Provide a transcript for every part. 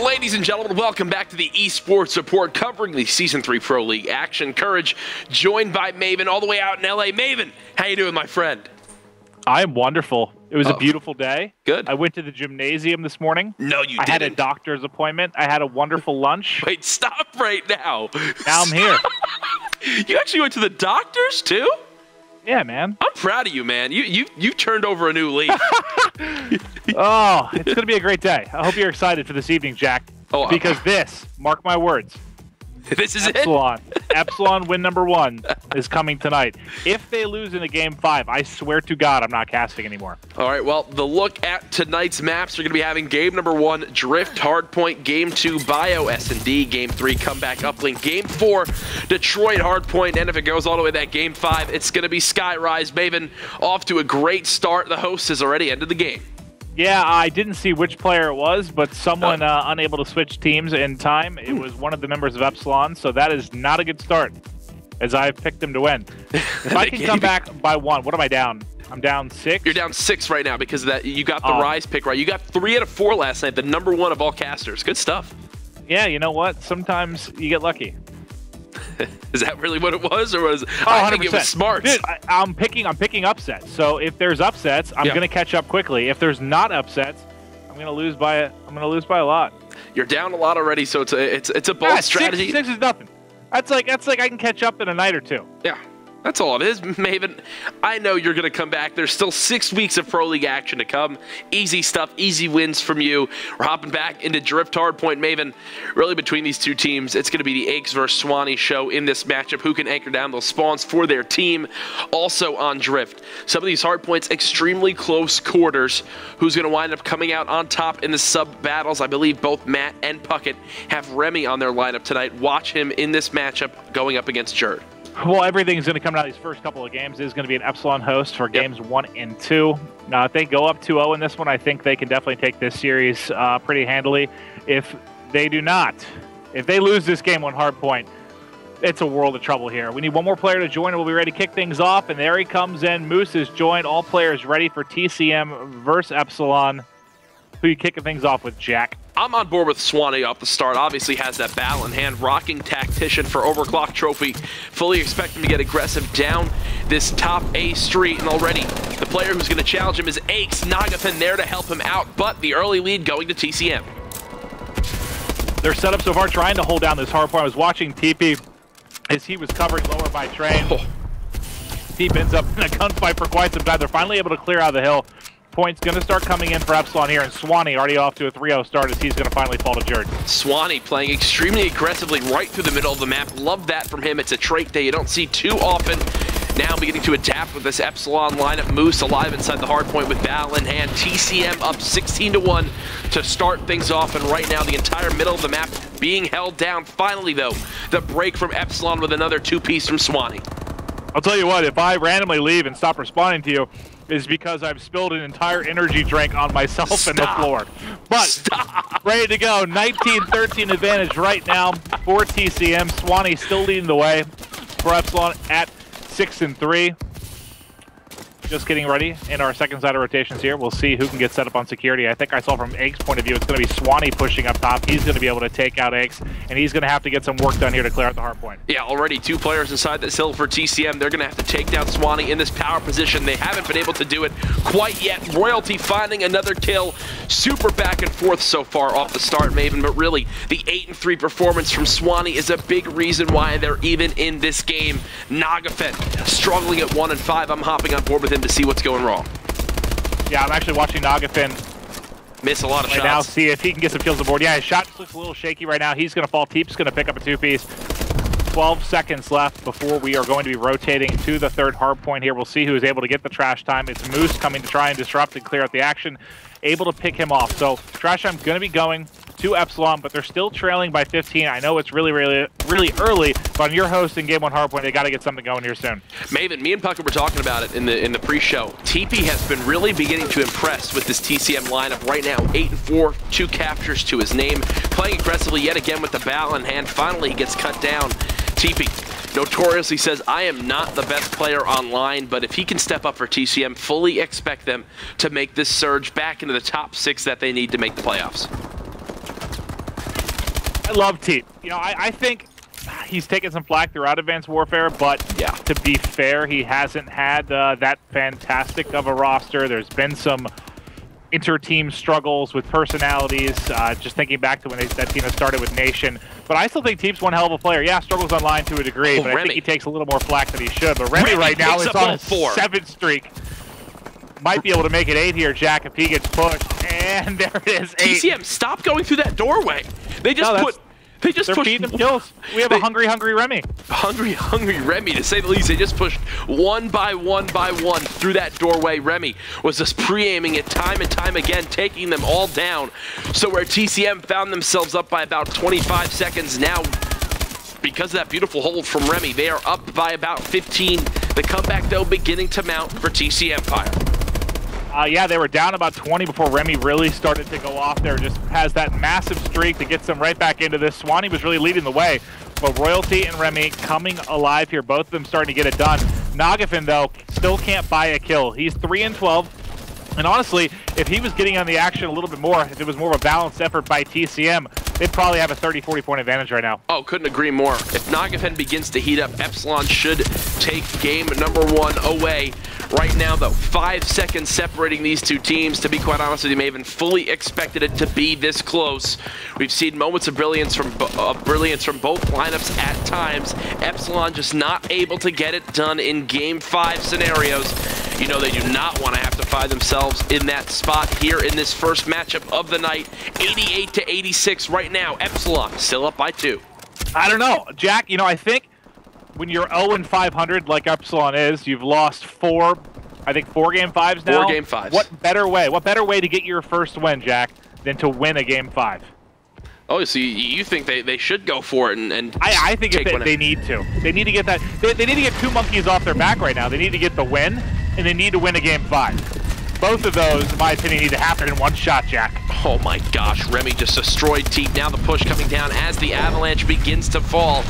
Ladies and gentlemen, welcome back to the Esports Report covering the Season 3 Pro League action. Courage, joined by Maven all the way out in LA. Maven, how you doing, my friend? I am wonderful. It was a beautiful day. Good. I went to the gymnasium this morning. No, you didn't. I had a doctor's appointment. I had a wonderful lunch. Wait, stop right now. Now I'm here. You actually went to the doctor's too? Yeah, man. I'm proud of you, man. You turned over a new leaf. Oh, it's going to be a great day. I hope you're excited for this evening, Jack. Oh, because this, mark my words, this is Epsilon. Epsilon win number 1 is coming tonight. If they lose in a Game 5, I swear to God, I'm not casting anymore. All right, well, the look at tonight's maps are going to be having Game number 1, Drift, Hardpoint, Game 2, Bio, S&D, Game 3, Comeback, Uplink, Game 4, Detroit, Hardpoint, and if it goes all the way to that Game 5, it's going to be Skyrise. Maven off to a great start. The host has already ended the game. Yeah, I didn't see which player it was, but someone unable to switch teams in time. It was one of the members of Epsilon, so that is not a good start, as I picked him to win. If I can come back by 1, what am I down? I'm down 6? You're down 6 right now because of that. You got the Rise pick right. You got 3 out of 4 last night, the number 1 of all casters. Good stuff. Yeah, you know what? Sometimes you get lucky. Is that really what it was, or was I think it was smart? Dude, I'm picking upsets. So if there's upsets, I'm going to catch up quickly. If there's not upsets, I'm going to lose by a lot. You're down a lot already, so it's a bold strategy. 6 is nothing. That's like I can catch up in a night or 2. Yeah. That's all it is, Maven. I know you're going to come back. There's still 6 weeks of Pro League action to come. Easy stuff, easy wins from you. We're hopping back into Drift Hardpoint. Maven, really between these two teams, it's going to be the Aches versus Swanee show in this matchup. Who can anchor down those spawns for their team? Also on Drift, some of these Hardpoints, extremely close quarters. Who's going to wind up coming out on top in the sub-battles? I believe both Matt and Puckett have Remy on their lineup tonight. Watch him in this matchup going up against Jerd. Well, everything's going to come out of these first couple of games. It is going to be an Epsilon host for games 1 and 2. Now, if they go up 2-0 in this one, I think they can definitely take this series pretty handily. If they do not, if they lose this game on Hardpoint, it's a world of trouble here. We need one more player to join, and we'll be ready to kick things off. And there he comes in. Moose is joined. All players ready for TCM versus Epsilon. Who are you kicking things off with, Jack? I'm on board with Swanee off the start. Obviously has that battle in hand. Rocking Tactician for Overclock Trophy. Fully expect him to get aggressive down this top A street. And already the player who's going to challenge him is Aches. Nagafen there to help him out. But the early lead going to TCM. Their setup so far trying to hold down this hard point. I was watching TP as he was covering lower by Train. TP ends up in a gunfight for quite some time. They're finally able to clear out of the hill. Points going to start coming in for Epsilon here, and Swanee already off to a 3-0 start as he's going to finally fall to Jerd. Swanee playing extremely aggressively right through the middle of the map. Love that from him. It's a trait that you don't see too often. Now beginning to adapt with this Epsilon lineup. Moose alive inside the hard point with battle in hand. TCM up 16-1 to start things off, and right now the entire middle of the map being held down. Finally, though, the break from Epsilon with another 2-piece from Swanee. I'll tell you what, if I randomly leave and stop responding to you, is because I've spilled an entire energy drink on myself and the floor. But ready to go. 19-13 advantage right now for TCM. Swanee still leading the way for Epsilon at 6-3. Just getting ready in our second side of rotations here. We'll see who can get set up on security. I think I saw from Aches' point of view, it's going to be Swanee pushing up top. He's going to be able to take out Aches, and he's going to have to get some work done here to clear out the hard point. Yeah, already 2 players inside this hill for TCM. They're going to have to take down Swanee in this power position. They haven't been able to do it quite yet. Royalty finding another kill. Super back and forth so far off the start, Maven, but really the 8-3 performance from Swanee is a big reason why they're even in this game. Nagafen struggling at 1-5. I'm hopping on board with him to see what's going wrong. Yeah, I'm actually watching Nagafen miss a lot of shots. Now see if he can get some kills on the board. Yeah, his shot looks a little shaky right now. He's going to fall. Teep's going to pick up a 2-piece. 12 seconds left before we are going to be rotating to the third hard point here. We'll see who is able to get the trash time. It's Moose coming to try and disrupt and clear out the action. Able to pick him off. So trash time going to be going to Epsilon, but they're still trailing by 15. I know it's really early, but on your host in Game 1 Hardpoint, they got to get something going here soon. Maven, me and Puckett were talking about it in the pre-show. TP has been really beginning to impress with this TCM lineup right now. 8-4, 2 captures to his name. Playing aggressively yet again with the battle in hand. Finally, he gets cut down. TP notoriously says, I am not the best player online, but if he can step up for TCM, fully expect them to make this surge back into the top 6 that they need to make the playoffs. I love Teep. You know, I think he's taken some flack throughout Advanced Warfare, but yeah, to be fair, he hasn't had that fantastic of a roster. There's been some inter-team struggles with personalities, just thinking back to when that team has started with Nation. But I still think Teep's one hell of a player. Yeah, struggles online to a degree, but I think he takes a little more flack than he should. But Remy right now is on a 7th streak. Might be able to make it 8 here, Jack, if he gets pushed. And there it is, 8. TCM, stop going through that doorway. They just they're pushed feeding them kills. We have a hungry Remy. Hungry Remy, to say the least. They just pushed one by one through that doorway. Remy was just pre-aiming it time and time again, taking them all down. So where TCM found themselves up by about 25 seconds now, because of that beautiful hold from Remy, they are up by about 15. The comeback, though, beginning to mount for TC Empire. Yeah, they were down about 20 before Remy really started to go off there. Just has that massive streak that gets them right back into this. Swanee was really leading the way, but Royalty and Remy coming alive here. Both of them starting to get it done. Nagafin, though, still can't buy a kill. He's 3-12. And honestly, if he was getting on the action a little bit more, if it was more of a balanced effort by TCM, they'd probably have a 30-40 point advantage right now. Oh, couldn't agree more. If Nagafin begins to heat up, Epsilon should take game number 1 away. Right now, though, 5 seconds separating these two teams. To be quite honest with you, Maven, fully expected it to be this close. We've seen moments of brilliance from both lineups at times. Epsilon just not able to get it done in Game 5 scenarios. You know they do not want to have to find themselves in that spot here in this first matchup of the night. 88-86 right now. Epsilon still up by 2. I don't know, Jack. You know, I think when you're 0-500 like Epsilon is, you've lost 4 Game 5s now. 4 Game 5s. What better way to get your first win, Jack, than to win a Game 5? Oh, so you think they should go for it and I think they need to. They need to get that. They need to get 2 monkeys off their back right now. They need to get the win, and they need to win a Game 5. Both of those, in my opinion, need to happen in one shot, Jack. Oh my gosh, Remy just destroyed Teep. Now the push coming down as the avalanche begins to fall.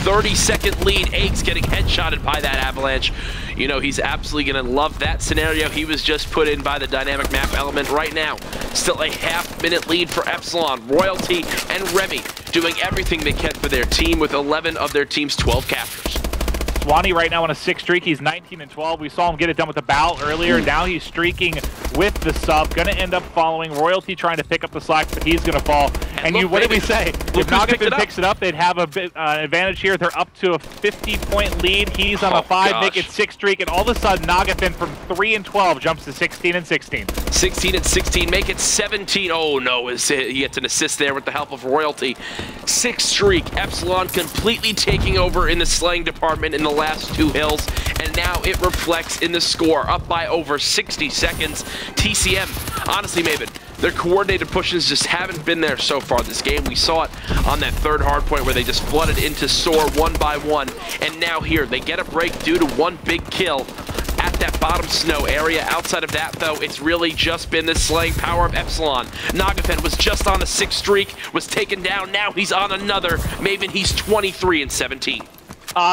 30-second lead. Aches getting headshotted by that avalanche. You know, he's absolutely going to love that scenario. He was just put in by the dynamic map element right now. Still a half-minute lead for Epsilon. Royalty and Remy doing everything they can for their team with 11 of their team's 12 captures. Swanee right now on a 6 streak. He's 19-12. We saw him get it done with the bow earlier. Now he's streaking with the sub. Going to end up following. Royalty trying to pick up the slack, but he's going to fall. And look, what did we say? If Nagafin picks it up, they'd have a bit advantage here. They're up to a 50-point lead. He's on a 5, make it 6 streak, and all of a sudden Nagafin from 3-12 jumps to 16-16. 16-16, make it 17. Oh no, he gets an assist there with the help of Royalty. 6 streak. Epsilon completely taking over in the slaying department in the last 2 hills, and now it reflects in the score, up by over 60 seconds. TCM, honestly, Maven, their coordinated pushes just haven't been there so far this game. We saw it on that 3rd hard point where they just flooded into Soar 1 by 1, and now here they get a break due to 1 big kill at that bottom snow area. Outside of that, though, it's really just been the slaying power of Epsilon. Nagafin was just on a 6 streak, was taken down. Now he's on another. Maven, he's 23-17.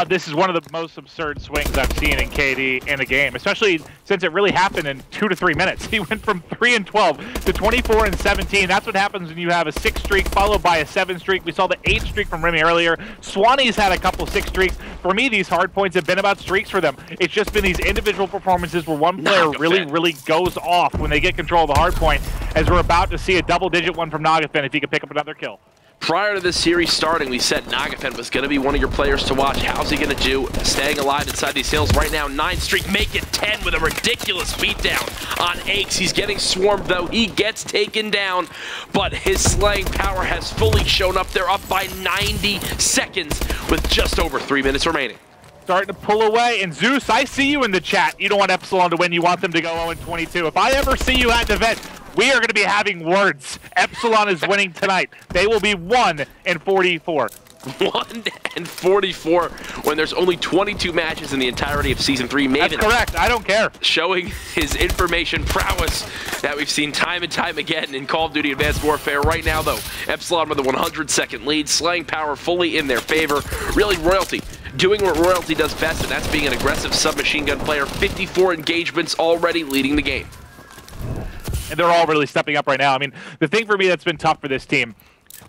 This is one of the most absurd swings I've seen in KD in a game, especially since it really happened in 2 to 3 minutes. He went from 3-12 to 24-17. That's what happens when you have a 6 streak followed by a 7 streak. We saw the 8 streak from Remy earlier. Swanee's had a couple 6 streaks. For me, these hard points have been about streaks for them. It's just been these individual performances where one player really goes off when they get control of the hard point, as we're about to see a double-digit one from Nagafin if he can pick up another kill. Prior to this series starting, we said Nagafin was going to be one of your players to watch. How's he going to do staying alive inside these hills? Right now, 9 streak, make it 10 with a ridiculous beatdown on Aches. He's getting swarmed, though. He gets taken down, but his slaying power has fully shown up. They're up by 90 seconds with just over 3 minutes remaining. Starting to pull away, and Zeus, I see you in the chat. You don't want Epsilon to win. You want them to go 0-22. If I ever see you at an event, we are going to be having words. Epsilon is winning tonight. They will be 1-44. 1-44 when there's only 22 matches in the entirety of Season 3. Maven, that's correct. I don't care. Showing his information prowess that we've seen time and time again in Call of Duty Advanced Warfare. Right now, though, Epsilon with a 100-second lead. Slaying power fully in their favor. Really, Royalty doing what Royalty does best, and that's being an aggressive submachine gun player. 54 engagements already leading the game. And they're all really stepping up right now. I mean, the thing for me that's been tough for this team,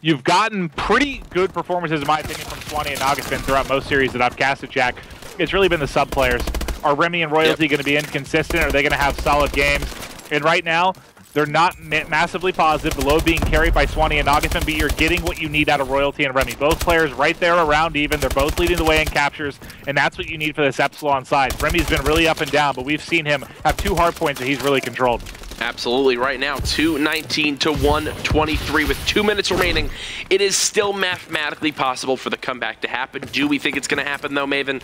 you've gotten pretty good performances, in my opinion, from Swanee and Augustin throughout most series that I've casted, Jack. It's really been the sub players. Are Remy and Royalty going to be inconsistent? Are they going to have solid games? And right now, they're not massively positive. The load being carried by Swanee and Augustin, but you're getting what you need out of Royalty and Remy. Both players right there around even. They're both leading the way in captures, and that's what you need for this Epsilon side. Remy's been really up and down, but we've seen him have 2 hard points that he's really controlled. Absolutely. Right now, 219 to 123 with 2 minutes remaining. It is still mathematically possible for the comeback to happen. Do we think it's going to happen, though, Maven?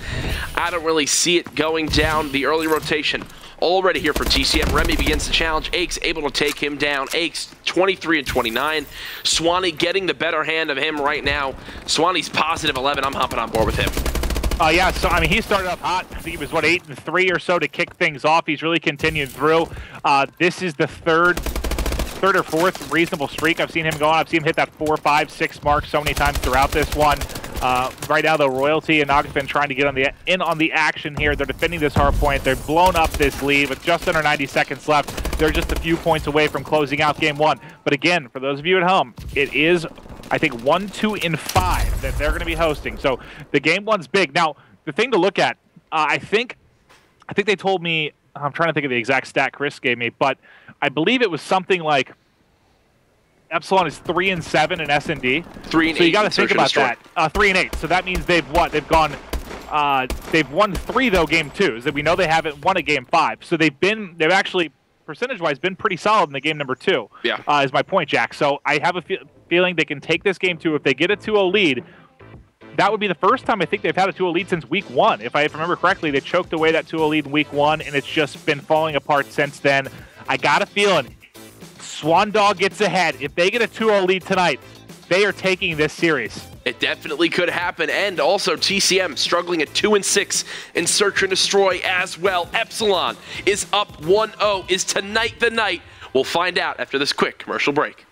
I don't really see it going down. The early rotation already here for TCM. Remy begins the challenge. Aches able to take him down. Aches 23 and 29. Swanee getting the better hand of him right now. Swanee's positive 11. I'm hopping on board with him. Yeah, so I mean, he started off hot. I think he was, what, 8 and 3 or so to kick things off. He's really continued through. This is the third or fourth reasonable streak I've seen him go on. I've seen him hit that 4, 5, 6 mark so many times throughout this one. Right now, though, Royalty and Augustin trying to get on the action here. They're defending this hard point. They've blown up this lead with just under 90 seconds left. They're just a few points away from closing out game 1. But again, for those of you at home, it is, I think, 1, 2, and 5 that they're going to be hosting. So the game 1's big. Now, the thing to look at, I think they told me, I'm trying to think of the exact stat Chris gave me, but I believe it was something like Epsilon is 3 and 7 in S&D. 3 and 8. So you got to think about that. 3 and 8. So that means they've what? They've gone. They've won 3 though game 2s. That we know they haven't won a game 5. So they've actually percentage-wise been pretty solid in the game number 2. Yeah. Is my point, Jack. So I have a feeling they can take this game 2 if they get a 2-0 lead. That would be the first time I think they've had a 2-0 lead since week 1. If I remember correctly, they choked away that 2-0 lead in week 1, and it's just been falling apart since then. I got a feeling Swan Dog gets ahead. If they get a 2-0 lead tonight, they are taking this series. It definitely could happen. And also TCM struggling at 2 and 6 in Search and Destroy as well. Epsilon is up 1-0. Is tonight the night? We'll find out after this quick commercial break.